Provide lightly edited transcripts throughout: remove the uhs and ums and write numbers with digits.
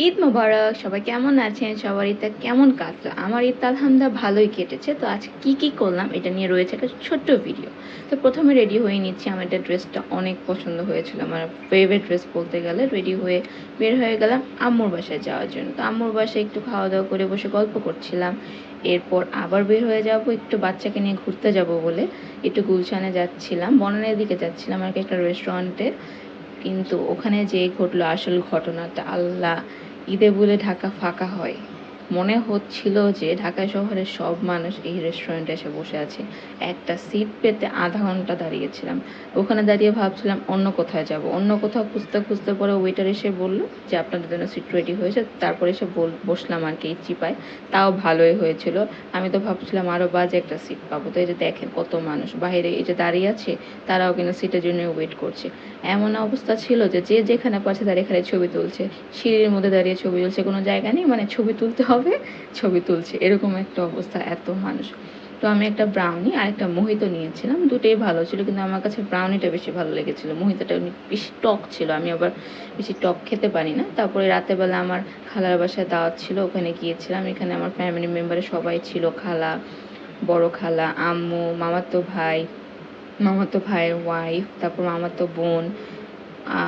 ঈদ মোবারক। সবাই কেমন আছেন? সবার ঈদটা কেমন কাটলো? আমার ঈদ আলহামদুলিল্লাহ ভালোই কেটেছে। তো আজ কি করলাম এটা নিয়ে রয়েছে একটা ছোট্ট ভিডিও। তো প্রথমে রেডি হয়ে নিচ্ছি। আমার এটা ড্রেসটা অনেক পছন্দ হয়েছিল, আমার ফেভারিট ড্রেস বলতে গেলে। রেডি হয়ে বের হয়ে গেলাম আম্মুর বাসায় যাওয়ার জন্য। তো আম্মুর বাসায় একটু খাওয়া দাওয়া করে বসে গল্প করছিলাম। এরপর আবার বের হয়ে যাব, একটু বাচ্চাকে নিয়ে ঘুরতে যাব বলে একটু গুলশানে যাচ্ছিলাম, বনানীর দিকে যাচ্ছিলাম আর কি, একটা রেস্টুরেন্টে। কিন্তু ওখানে যেই ঘটলো আসল ঘটনাটা, আল্লাহ! ঈদে বলে ঢাকা ফাঁকা হয়, মনে হচ্ছিল যে ঢাকা শহরের সব মানুষ এই রেস্টুরেন্টে এসে বসে আছে। একটা সিট পেতে আধা ঘন্টা দাঁড়িয়েছিলাম। ওখানে দাঁড়িয়ে ভাবছিলাম অন্য কোথায় যাব, অন্য কোথাও খুঁজতে খুঁজতে পরে ওয়েটার এসে বলল যে আপনাদের জন্য সিট রেডি হয়েছে। তারপরে এসে বসলাম আর কি চিপায়। তাও ভালোই হয়েছিল। আমি তো ভাবছিলাম আরও বাজে একটা সিট পাবো। তো এই যে দেখেন কত মানুষ বাইরে এই যে দাঁড়িয়ে আছে, তারাও কিন্তু সিটের জন্য ওয়েট করছে। এমন অবস্থা ছিল যে যে যেখানে পাচ্ছে তার এখানে ছবি তুলছে, সিঁড়ির মধ্যে দাঁড়িয়ে ছবি তুলছে, কোনো জায়গা নেই, মানে ছবি তুলতে হবে, ছবি তুলছে, এরকম একটা অবস্থা, এত মানুষ। তো আমি একটা ব্রাউনি আর একটা মোহিতো নিয়েছিলাম, দুটোই ভালো ছিল, কিন্তু আমার কাছে ব্রাউনিটা বেশি ভালো লেগেছিল, মোহিতোটা বেশি টক ছিল, আমি আবার বেশি টক খেতে পারি না। তারপরে রাতেরবেলা আমার খালার বাসায় দাওয়াত ছিল, ওখানে গিয়েছিলাম। এখানে আমার ফ্যামিলি মেম্বারের সবাই ছিল, খালা, বড় খালা, আম্মু, মামাতো ভাইয়ের ওয়াইফ, তারপর মামাতো বোন,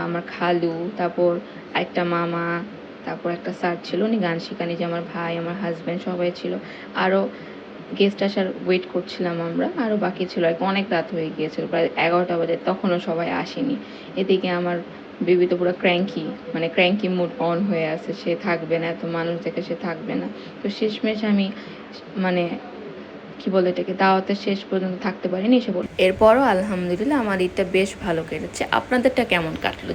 আমার খালু, তারপর একটা মামা, তারপর একটা স্যার ছিল, উনি গান শেখানি, যে আমার ভাই, আমার হাজব্যান্ড, সবাই ছিল। আরও গেস্ট আসার ওয়েট করছিলাম আমরা, আরও বাকি ছিল আর কি। অনেক রাত হয়ে গিয়েছিল, প্রায় 11টা বাজে, তখনও সবাই আসেনি। এদিকে আমার বেবি তো পুরো ক্র্যাঙ্কি মুড অন হয়ে আছে, সে থাকবে না, এত মানুষ দেখে সে থাকবে না। তো শেষমেশ আমি মানে কি বলে এটাকে, দাওয়াতের শেষ পর্যন্ত থাকতে পারিনি, এসে বল। এরপরও আলহামদুলিল্লাহ আমার ঈদটা বেশ ভালো কেটেছে। আপনাদেরটা কেমন কাটলো?